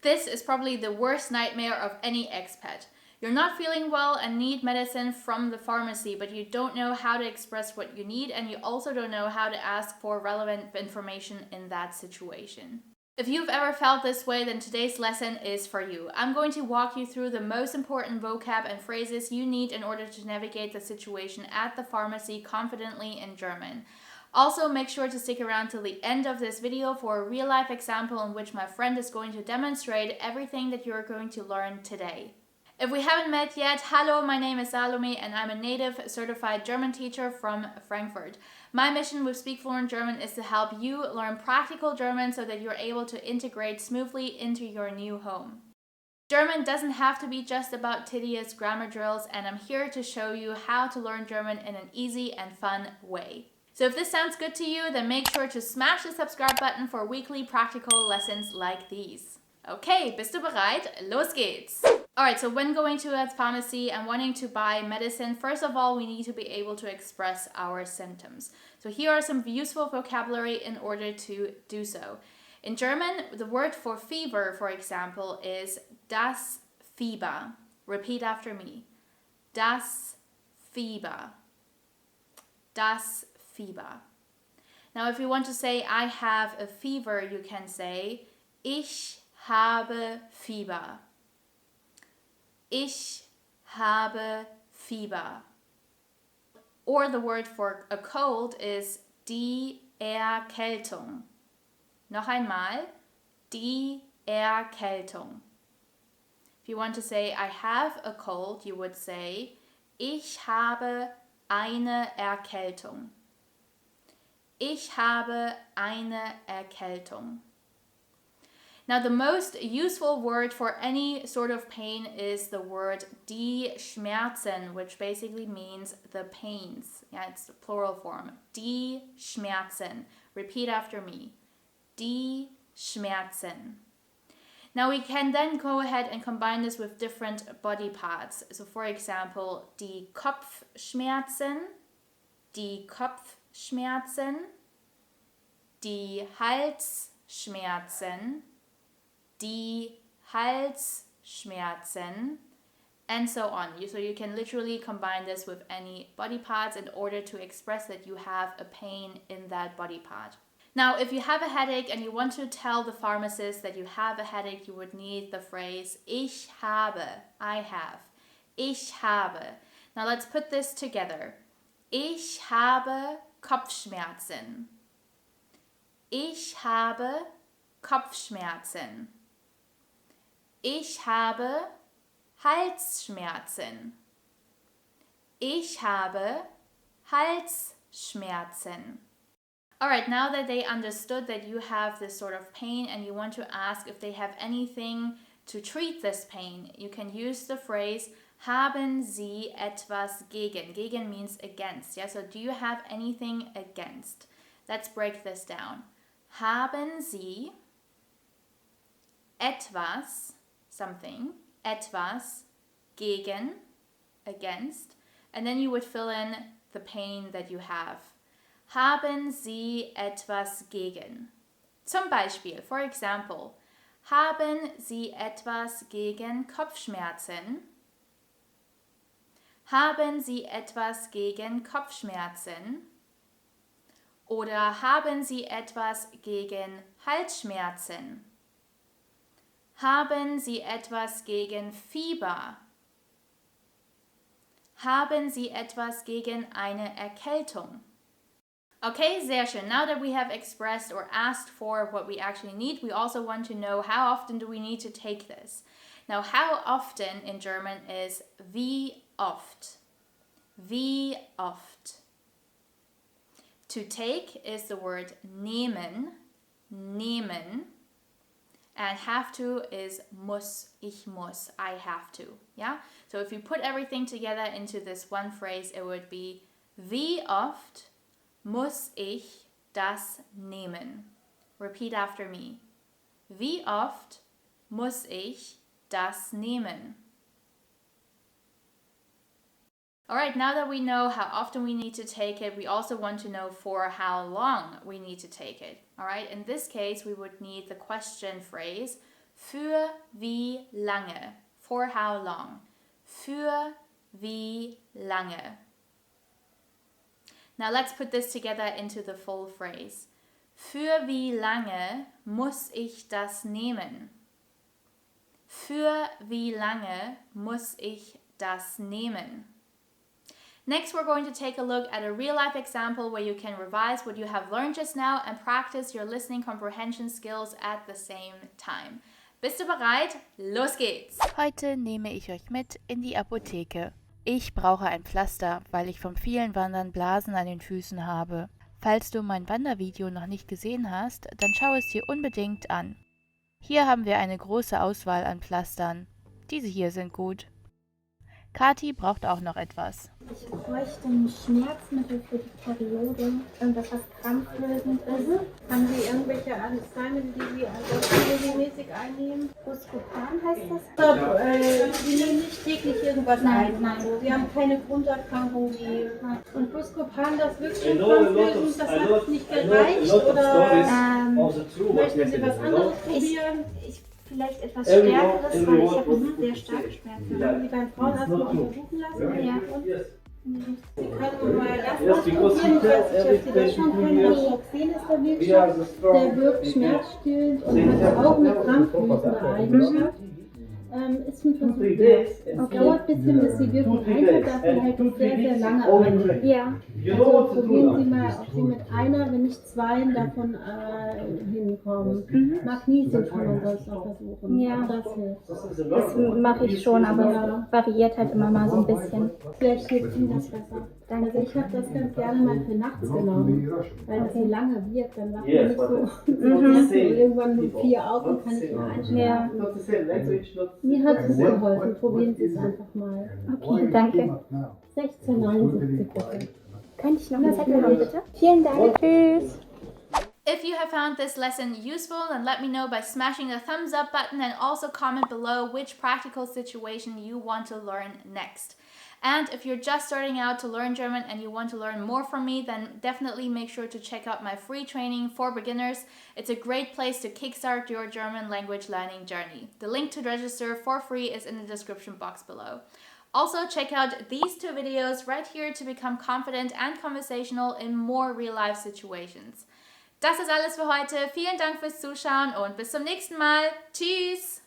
This is probably the worst nightmare of any expat. You're not feeling well and need medicine from the pharmacy, but you don't know how to express what you need, and you also don't know how to ask for relevant information in that situation. If you've ever felt this way, then today's lesson is for you. I'm going to walk you through the most important vocab and phrases you need in order to navigate the situation at the pharmacy confidently in German. Also, make sure to stick around till the end of this video for a real-life example in which my friend is going to demonstrate everything that you're going to learn today. If we haven't met yet, hello, my name is Salome and I'm a native certified German teacher from Frankfurt. My mission with Speak Fluent German is to help you learn practical German so that you're able to integrate smoothly into your new home. German doesn't have to be just about tedious grammar drills, and I'm here to show you how to learn German in an easy and fun way. So if this sounds good to you, then make sure to smash the subscribe button for weekly practical lessons like these. Okay, bist du bereit? Los geht's! Alright, so when going to a pharmacy and wanting to buy medicine, first of all, we need to be able to express our symptoms. So here are some useful vocabulary in order to do so. In German, the word for fever, for example, is das Fieber. Repeat after me. Das Fieber. Das Fieber. Now, if you want to say I have a fever, you can say Ich habe Fieber. Ich habe Fieber. Or the word for a cold is die Erkältung. Noch einmal, die Erkältung. If you want to say I have a cold, you would say Ich habe eine Erkältung. Ich habe eine Erkältung. Now, the most useful word for any sort of pain is the word die Schmerzen, which basically means the pains. Yeah, it's the plural form. Die Schmerzen. Repeat after me. Die Schmerzen. Now, we can then go ahead and combine this with different body parts. So, for example, die Kopfschmerzen, die Kopfschmerzen, die Halsschmerzen, die Halsschmerzen, and so on. So you can literally combine this with any body parts in order to express that you have a pain in that body part. Now, if you have a headache and you want to tell the pharmacist that you have a headache, you would need the phrase Ich habe, I have. Ich habe. Now let's put this together. Ich habe Kopfschmerzen. Ich habe Kopfschmerzen. Ich habe Halsschmerzen. Ich habe Halsschmerzen. Alright, now that they understood that you have this sort of pain and you want to ask if they have anything to treat this pain, you can use the phrase Haben Sie etwas gegen? Gegen means against. Yeah, so do you have anything against? Let's break this down. Haben Sie etwas, something, etwas, gegen, against, and then you would fill in the pain that you have. Haben Sie etwas gegen? Zum Beispiel, for example, haben Sie etwas gegen Kopfschmerzen? Haben Sie etwas gegen Kopfschmerzen? Oder haben Sie etwas gegen Halsschmerzen? Haben Sie etwas gegen Fieber? Haben Sie etwas gegen eine Erkältung? Okay, sehr schön. Now that we have expressed or asked for what we actually need, we also want to know how often do we need to take this. Now, how often in German is wie oft. Wie oft. To take is the word nehmen, nehmen. And have to is muss, ich muss, I have to. Yeah? So if you put everything together into this one phrase, it would be wie oft muss ich das nehmen? Repeat after me. Wie oft muss ich das nehmen? Alright, now that we know how often we need to take it, we also want to know for how long we need to take it. Alright, in this case, we would need the question phrase Für wie lange? For how long? Für wie lange? Now let's put this together into the full phrase. Für wie lange muss ich das nehmen? Für wie lange muss ich das nehmen? Next, we're going to take a look at a real-life example where you can revise what you have learned just now and practice your listening comprehension skills at the same time. Bist du bereit? Los geht's! Heute nehme ich euch mit in die Apotheke. Ich brauche ein Pflaster, weil ich vom vielen Wandern Blasen an den Füßen habe. Falls du mein Wandervideo noch nicht gesehen hast, dann schau es dir unbedingt an. Hier haben wir eine große Auswahl an Pflastern. Diese hier sind gut. Kathi braucht auch noch etwas. Ich bräuchte ein Schmerzmittel für die Periode, irgendwas, was krampflösend ist. Haben Sie irgendwelche Arzneimittel, die Sie ansonsten regelmäßig einnehmen? Buscopan heißt das? Sie nehmen nicht täglich irgendwas Nein, ein? nein. Also, Sie haben keine Grunderkrankung, die... Und Buscopan, das wirkt schon krampflösend, das hat nicht gereicht? Oder möchten Sie was anderes probieren? Vielleicht etwas Stärkeres, weil ich habe sehr starke Schmerzen. Haben Sie beim Frauenarzt mal untersuchen lassen? Ja. Und? Sie können mal das ausprobieren, falls Sie das schon kennen. Naproxen ist der Wirkstoff, der wirkt schmerzstillend und hat auch eine krampflösende Eigenschaft. Ist ein Versuch wert. Es dauert ein bisschen, bis die Wirkung eintritt, dafür hält es sehr, sehr lange an. Ja. Also probieren Sie mal, ob Sie mit einer, wenn nicht zwei davon hinkommen. Magnesium kann man sonst auch versuchen. Ja. Das hilft. Das mache ich schon, aber variiert halt immer mal so ein bisschen. Vielleicht hilft Ihnen das besser. Also ich habe das ganz gerne mal für nachts genommen, weil das so lange wirkt, dann macht man nicht so irgendwann nur 4 Augen, kann ich mal einschlafen. Ja. Mir hat es geholfen, probieren Sie es einfach mal. Okay, danke. 16,79 bitte. Könnte ich noch eine Zettel haben, bitte? Vielen Dank. Tschüss. If you have found this lesson useful, then let me know by smashing the thumbs up button and also comment below which practical situation you want to learn next. And if you're just starting out to learn German and you want to learn more from me, then definitely make sure to check out my free training for beginners. It's a great place to kickstart your German language learning journey. The link to register for free is in the description box below. Also, check out these 2 videos right here to become confident and conversational in more real-life situations. Das ist alles für heute. Vielen Dank fürs Zuschauen und bis zum nächsten Mal. Tschüss!